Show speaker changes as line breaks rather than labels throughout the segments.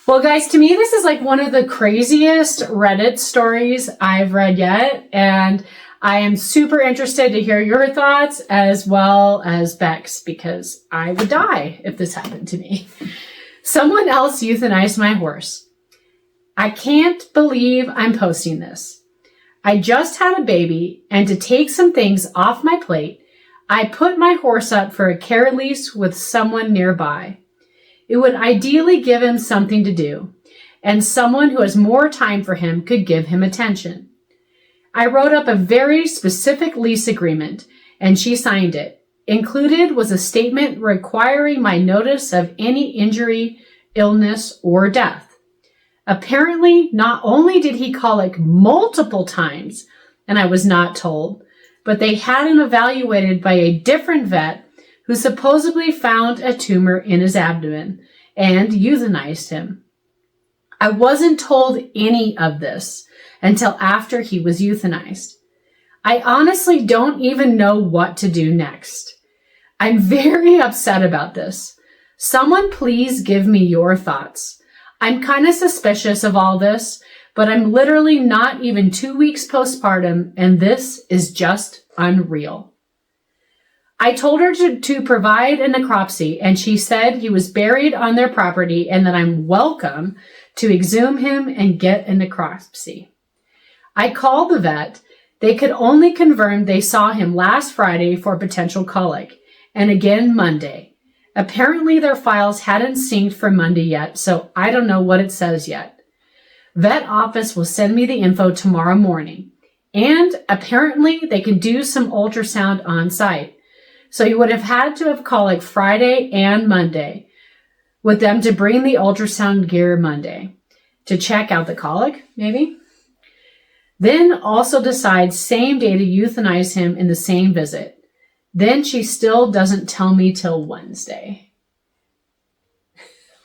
Well, guys, to me, this is like one of the craziest Reddit stories I've read yet. And I am super interested to hear your thoughts as well as Beck's, because I would die if this happened to me. Someone else euthanized my horse. I can't believe I'm posting this. I just had a baby, and to take some things off my plate, I put my horse up for a care lease with someone nearby. It would ideally give him something to do, and someone who has more time for him could give him attention. I wrote up a very specific lease agreement, and she signed it. Included was a statement requiring my notice of any injury, illness, or death. Apparently, not only did he colic multiple times, and I was not told, but they had him evaluated by a different vet who supposedly found a tumor in his abdomen and euthanized him. I wasn't told any of this until after he was euthanized. I honestly don't even know what to do next. I'm very upset about this. Someone please give me your thoughts. I'm kind of suspicious of all this, but I'm literally not even 2 weeks postpartum, and this is just unreal. I told her to provide a necropsy, and she said he was buried on their property and that I'm welcome to exhume him and get a necropsy. I called the vet. They could only confirm they saw him last Friday for potential colic, and again Monday. Apparently their files hadn't synced for Monday yet, so I don't know what it says yet. Vet office will send me the info tomorrow morning, and apparently they can do some ultrasound on site. So you would have had to have colic Friday and Monday with them to bring the ultrasound gear Monday to check out the colic, maybe. Then also decide same day to euthanize him in the same visit. Then she still doesn't tell me till Wednesday.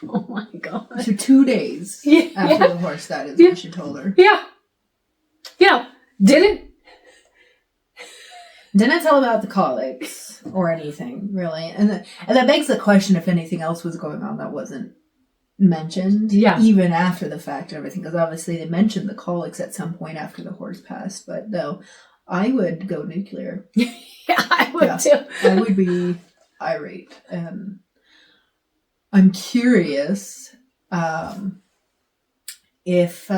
Oh my God.
So 2 days after the horse died is what she told her.
Yeah. Yeah. Didn't
tell about the colics or anything, really. And that begs the question if anything else was going on that wasn't mentioned, even after the fact and everything, because obviously they mentioned the colics at some point after the horse passed, but no, I would go nuclear.
Yeah, I would too.
I would be irate. I'm curious if...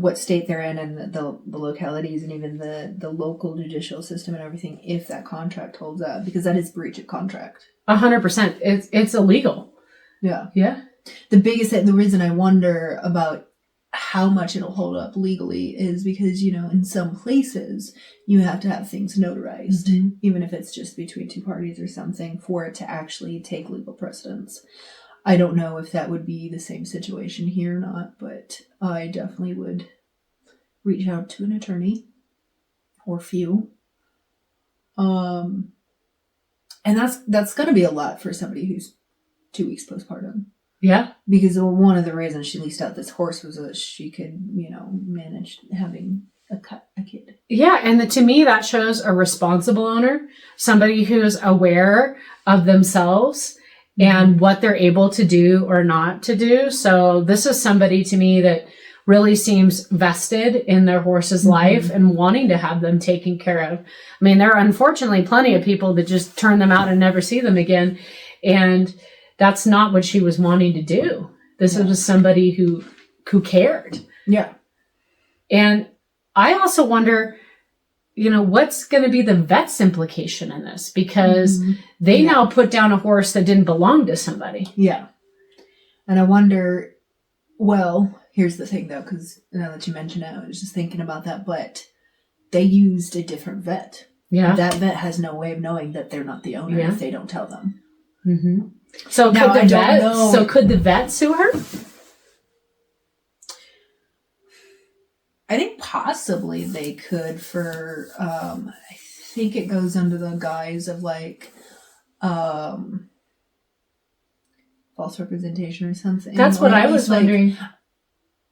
what state they're in and the localities and even the local judicial system and everything, if that contract holds up, because that is breach of contract.
100%. It's illegal.
Yeah.
Yeah.
The reason I wonder about how much it'll hold up legally is because, in some places you have to have things notarized, even if it's just between two parties or something, for it to actually take legal precedence. I don't know if that would be the same situation here or not, but I definitely would reach out to an attorney or few. And that's going to be a lot for somebody who's 2 weeks postpartum.
Yeah.
Because one of the reasons she leased out this horse was so that she could, manage having a kid.
Yeah, and to me that shows a responsible owner, somebody who's aware of themselves and what they're able to do or not to do. So this is somebody to me that really seems vested in their horse's life and wanting to have them taken care of. I mean, there are unfortunately plenty of people that just turn them out and never see them again. And that's not what she was wanting to do. This was somebody who cared.
Yeah.
And I also wonder, what's going to be the vet's implication in this? Because they now put down a horse that didn't belong to somebody.
Yeah. And I wonder, well, here's the thing though, because now that you mention it, I was just thinking about that, but they used a different vet.
Yeah.
That vet has no way of knowing that they're not the owner if they don't tell them.
Mm-hmm. So could the vet sue her?
I think possibly they could for, I think it goes under the guise of false representation or something.
That's what I was wondering.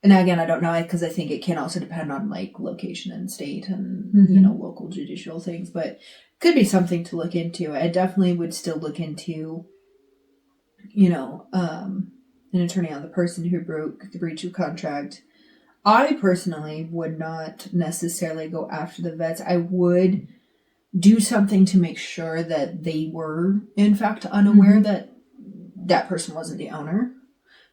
And again, I don't know, because I think it can also depend on location and state and, local judicial things, but could be something to look into. I definitely would still look into, an attorney on the person who broke the breach of contract. I personally would not necessarily go after the vets. I would do something to make sure that they were, in fact, unaware that that person wasn't the owner.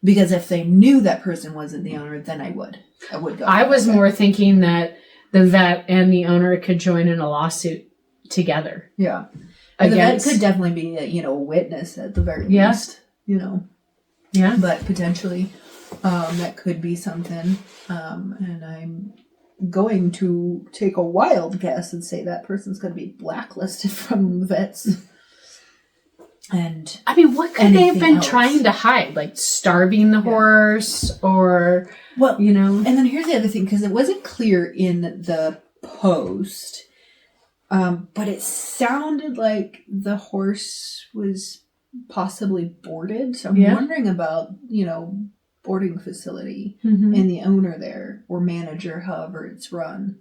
Because if they knew that person wasn't the owner, then I would go.
I was more thinking that the vet and the owner could join in a lawsuit together.
Yeah. And the vet could definitely be a witness at the very least,
Yeah.
But potentially that could be something. And I'm going to take a wild guess and say that person's going to be blacklisted from vets. And
I mean, what could they have been trying to hide? Like starving the horse or,
And then here's the other thing, because it wasn't clear in the post, but it sounded like the horse was possibly boarded. So I'm wondering about, boarding facility and the owner there or manager, however it's run.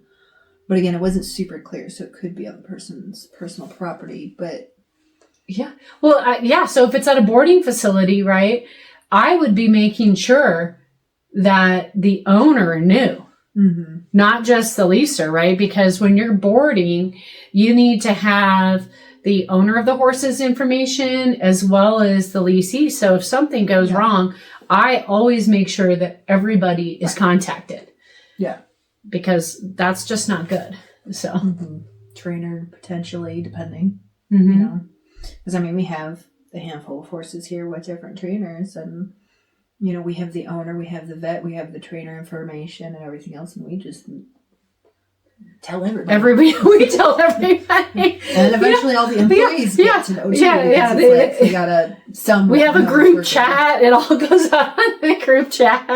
But again, it wasn't super clear, so it could be on the person's personal property, but
yeah. Well, so if it's at a boarding facility, right, I would be making sure that the owner knew, not just the leaser, right? Because when you're boarding, you need to have the owner of the horse's information as well as the leasee. So if something goes wrong, I always make sure that everybody is contacted.
Yeah.
Because that's just not good. So
trainer, potentially, depending, Because, we have a handful of horses here with different trainers, and, we have the owner, we have the vet, we have the trainer information and everything else, and we just tell everybody.
We tell everybody.
And eventually all the employees get to know, too. They gotta
we have a group chat. It all goes on in the group chat.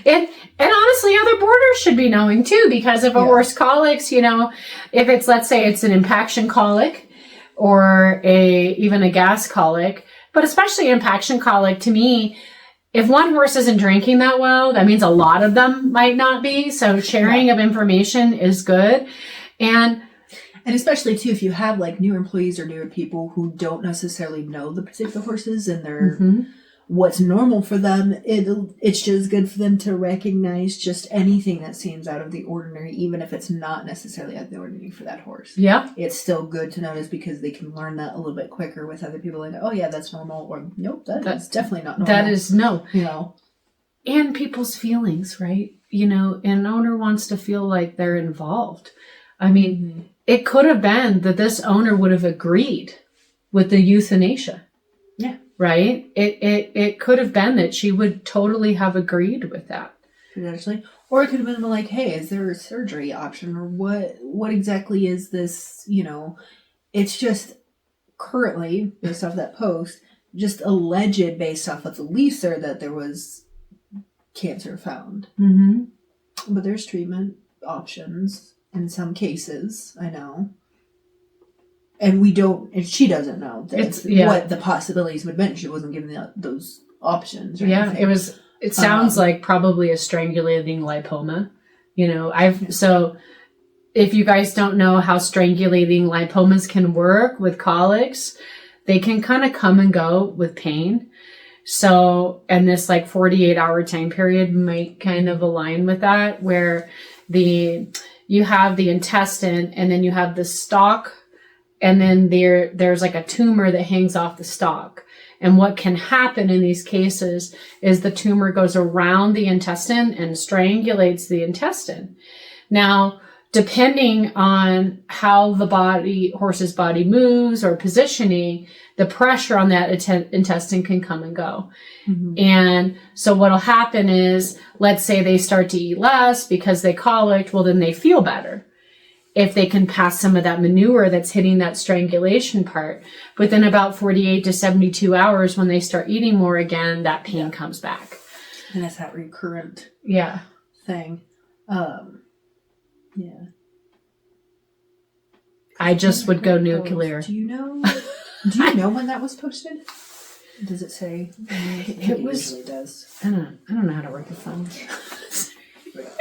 And honestly, other boarders should be knowing, too, because if a horse colics, if it's, let's say it's an impaction colic, or even a gas colic, but especially impaction colic, to me, if one horse isn't drinking that well, that means a lot of them might not be. So sharing of information is good. And
especially too, if you have like new employees or newer people who don't necessarily know the particular horses and they're what's normal for them, it's just good for them to recognize just anything that seems out of the ordinary, even if it's not necessarily out of the ordinary for that horse.
Yeah.
It's still good to notice because they can learn that a little bit quicker with other people, like, oh yeah, that's normal, or nope, that's definitely not normal.
That is and people's feelings, right? An owner wants to feel like they're involved. It could have been that this owner would have agreed with the euthanasia.
Yeah.
Right? It could have been that she would totally have agreed with that.
Potentially. Or it could have been like, hey, is there a surgery option? Or what exactly is this, It's just currently, based off that post, just alleged based off of the leaser that there was cancer found. But there's treatment options in some cases, I know. And she doesn't know what the possibilities would be. She wasn't given those options. Anything.
It sounds like probably a strangulating lipoma. So if you guys don't know how strangulating lipomas can work with colics, they can kind of come and go with pain. So, and this 48-hour time period might kind of align with that, where you have the intestine and then you have the stalk. And then there's a tumor that hangs off the stalk. And what can happen in these cases is the tumor goes around the intestine and strangulates the intestine. Now, depending on how the horse's body moves or positioning, the pressure on that intestine can come and go. And so what'll happen is, let's say they start to eat less because they colicked, well, then they feel better if they can pass some of that manure that's hitting that strangulation part. Within about 48 to 72 hours, when they start eating more again, that pain comes back.
And that's that recurrent thing.
I just would go nuclear.
Do you know when that was posted? Does it say? It usually does.
I don't know how to work the phone.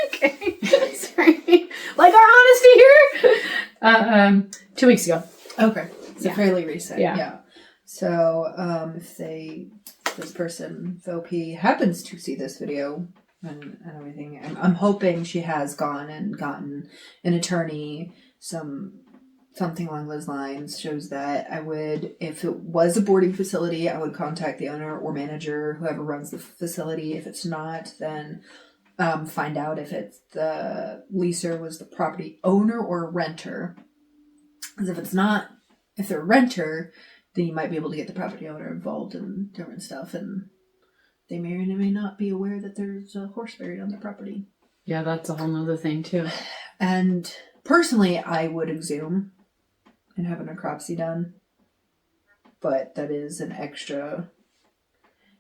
Okay. Sorry. Like our honesty here. 2 weeks ago.
Okay. So fairly recent.
Yeah.
So if they this person, if OP happens to see this video and everything, I'm hoping she has gone and gotten an attorney, something along those lines, shows that I would, if it was a boarding facility, I would contact the owner or manager, whoever runs the facility. If it's not, then find out if it's the leaser was the property owner or renter. Because if it's not, if they're a renter, then you might be able to get the property owner involved in different stuff, and they may or may not be aware that there's a horse buried on their property.
Yeah, that's a whole nother thing too.
And personally, I would exhume and have a necropsy done. But that is an extra,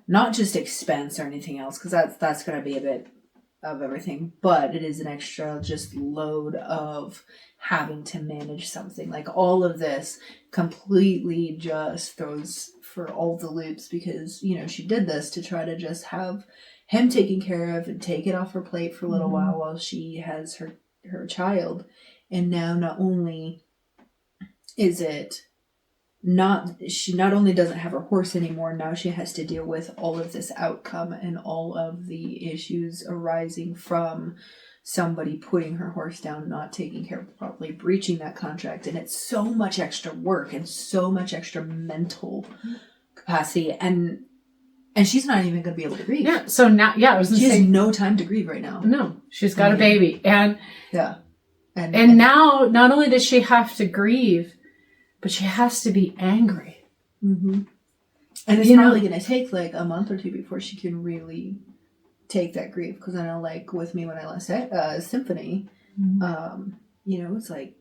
not just expense or anything else, because that's going to be a bit of everything, but it is an extra just load of having to manage something. Like all of this completely just throws for all the loops, because, you know, she did this to try to just have him taken care of and take it off her plate for a little while she has her child. And now not only is it she not only doesn't have her horse anymore, now she has to deal with all of this outcome and all of the issues arising from somebody putting her horse down, not taking care of it properly, breaching that contract. And it's so much extra work and so much extra mental capacity. And she's not even going to be able to grieve.
Yeah. So now, I was going to say,
she has no time to grieve right now.
No, she's got a baby. And
yeah.
And now, not only does she have to grieve, but she has to be angry.
Mm-hmm. And it's probably going to take like a month or two before she can really take that grief. Because I know, like, with me when I lost Symphony, you know, it's like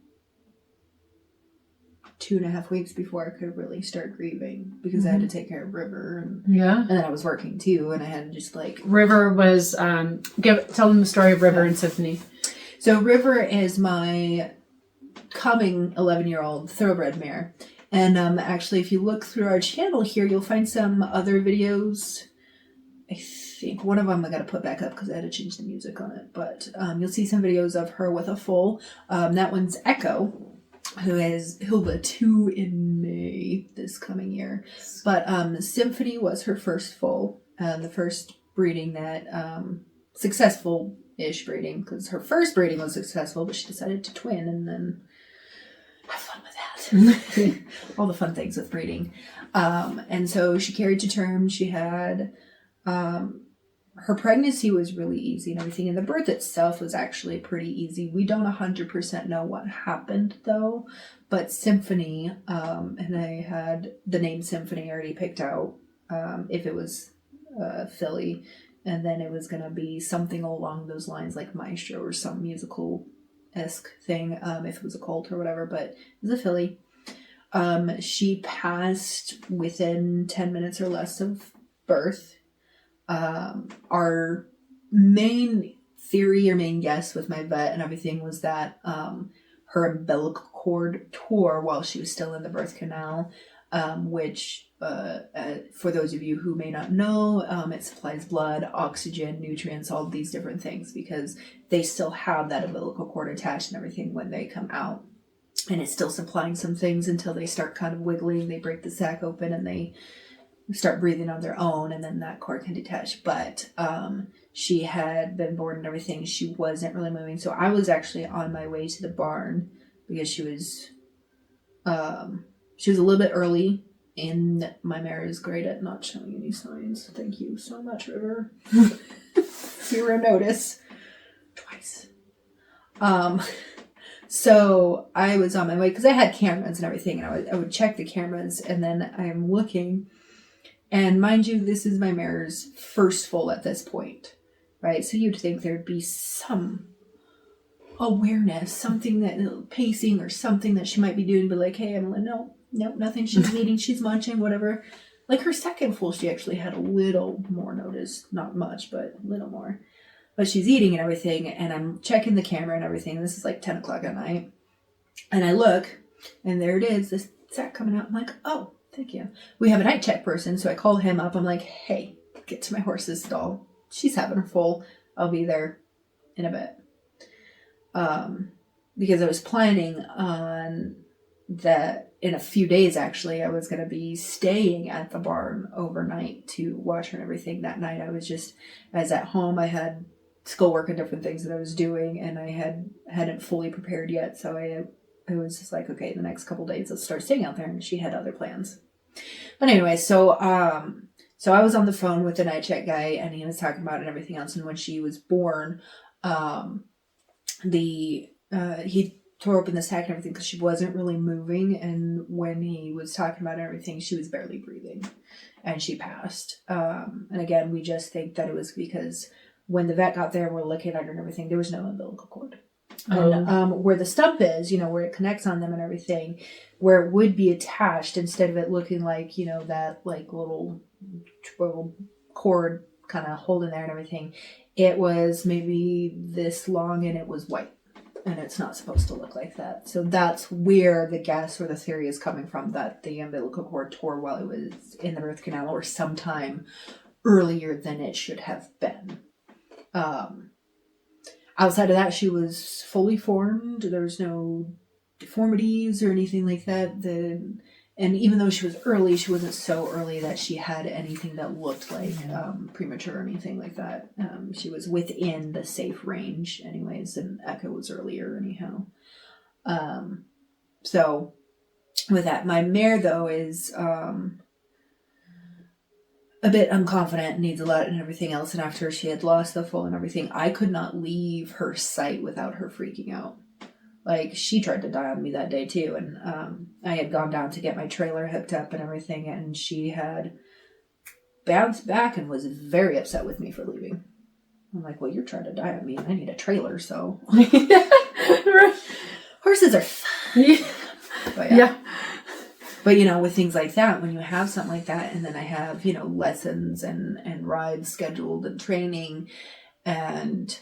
2.5 weeks before I could really start grieving, because I had to take care of River. And then I was working too, and I had to just like...
River was... tell them the story of River and Symphony.
So River is my coming 11-year-old thoroughbred mare. And actually, if you look through our channel here, you'll find some other videos. I think one of them I got to put back up because I had to change the music on it. But you'll see some videos of her with a foal. That one's Echo, who'll be 2 in May this coming year. But Symphony was her first foal. The first breeding that successful-ish breeding, because her first breeding was successful, but she decided to twin and then have fun with that. All the fun things with breeding. And so she carried to term. She had her pregnancy was really easy and everything, and the birth itself was actually pretty easy. We don't 100% know what happened though, but Symphony, and I had the name Symphony already picked out, if it was filly, and then it was going to be something along those lines like Maestro or some musical-esque thing, if it was a colt or whatever, but it was a filly. She passed within 10 minutes or less of birth. Our main theory or main guess with my vet and everything was that her umbilical cord tore while she was still in the birth canal, which for those of you who may not know, it supplies blood, oxygen, nutrients, all these different things, because they still have that umbilical cord attached and everything when they come out. And it's still supplying some things until they start kind of wiggling. They break the sac open and they start breathing on their own, and then that cord can detach. But she had been born and everything. She wasn't really moving. So I was actually on my way to the barn because she was a little bit early, and my mare is great at not showing any signs. Thank you so much, River. 0 notice. Twice. So I was on my way because I had cameras and everything, and I would check the cameras, and then I'm looking, and mind you, this is my mare's first foal at this point, right? So you'd think there'd be some awareness, something that pacing or something that she might be doing, but like, hey, Emily, no, nothing. She's eating, she's munching, whatever. Like her second foal, she actually had a little more notice, not much, but a little more. But she's eating and everything, and I'm checking the camera and everything. This is like 10 o'clock at night. And I look, and there it is, this sack coming out. I'm like, oh, thank you. We have a night check person, so I call him up. I'm like, hey, get to my horse's stall. She's having her foal. I'll be there in a bit. Because I was planning on that in a few days, actually, I was going to be staying at the barn overnight to watch her and everything. That night, I was at home. I had schoolwork and different things that I was doing, and I hadn't fully prepared yet. So I was just like, okay, the next couple days, let's start staying out there. And she had other plans. But anyway, so I was on the phone with the night check guy, and he was talking about it and everything else. And when she was born, he tore open the sac and everything because she wasn't really moving. And when he was talking about everything, she was barely breathing, and she passed. And again, we just think that it was because when the vet got there and we're looking at her and everything, there was no umbilical cord. And where the stump is, where it connects on them and everything, where it would be attached, instead of it looking like, that like little cord kind of holding there and everything, it was maybe this long and it was white. And it's not supposed to look like that. So that's where the guess or the theory is coming from, that the umbilical cord tore while it was in the birth canal or sometime earlier than it should have been. Outside of that, she was fully formed. There was no deformities or anything like that. And even though she was early, she wasn't so early that she had anything that looked like premature or anything like that. She was within the safe range anyways, and echo was earlier anyhow. So with that, my mare, though, is a bit unconfident, needs a lot and everything else. And after she had lost the foal and everything, I could not leave her sight without her freaking out. Like, she tried to die on me that day too. And I had gone down to get my trailer hooked up and everything, and she had bounced back and was very upset with me for leaving. I'm like, well, you're trying to die on me and I need a trailer, so. Horses are fun. But yeah. But, with things like that, when you have something like that, and then I have, lessons and rides scheduled and training and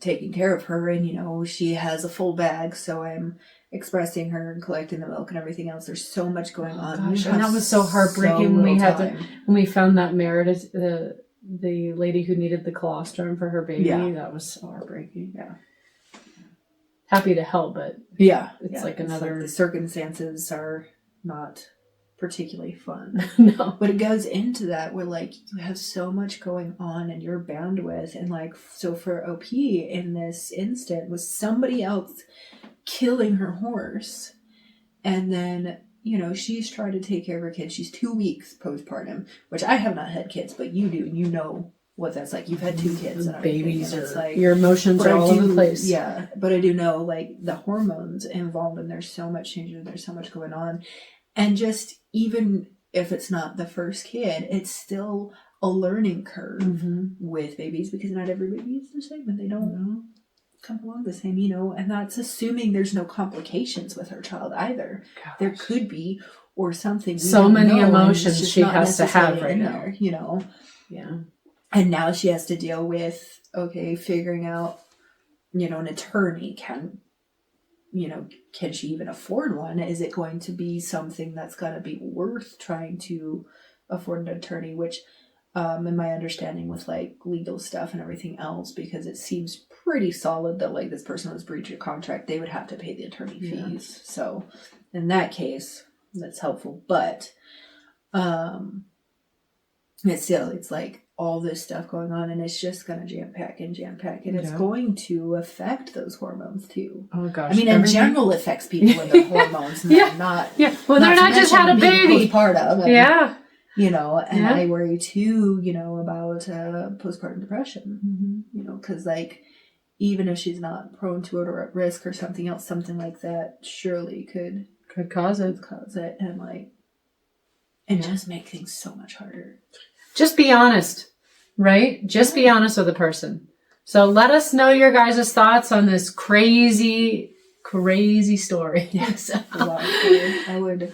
taking care of her, and, she has a full bag, so I'm expressing her and collecting the milk and everything else. There's so much going on.
Gosh, and that was so heartbreaking when we found that Meredith, the lady who needed the colostrum for her baby. Yeah. That was so heartbreaking. Yeah. Happy to help, but it's like another.
The circumstances are not particularly fun.
No.
But it goes into that where, like, you have so much going on and your bandwidth, and like, so for OP in this instant was somebody else killing her horse, and then she's trying to take care of her kids. She's 2 weeks postpartum, which I have not had kids, but you do, what that's like. You've had 2 kids and
babies,
and it's like,
your emotions are all over the place.
Yeah, but I do know, like, the hormones involved, and there's so much change and there's so much going on. And just, even if it's not the first kid, it's still a learning curve with babies, because not every baby is the same, and they don't come along the same, and that's assuming there's no complications with her child either. Gosh. There could be, or something.
So many emotions she has to have right now.
Yeah. And now she has to deal with, figuring out, an attorney. Can she even afford one? Is it going to be something that's going to be worth trying to afford an attorney? Which, in my understanding with, like, legal stuff and everything else, because it seems pretty solid that, like, this person was breaching a contract, they would have to pay the attorney fees. So in that case, that's helpful. But it's like all this stuff going on, and it's just going to jam pack, and it's going to affect those hormones too.
Oh gosh!
I mean, in general, it affects people with their hormones. Not
Well, they're not just had a baby.
Postpartum.
And,
I worry too. About postpartum depression. Because like, even if she's not prone to it or at risk or something else, something like that surely could
cause it,
and like, and just make things so much harder.
Just be honest, right? Just be honest with the person. So let us know your guys' thoughts on this crazy story.
Yes. I would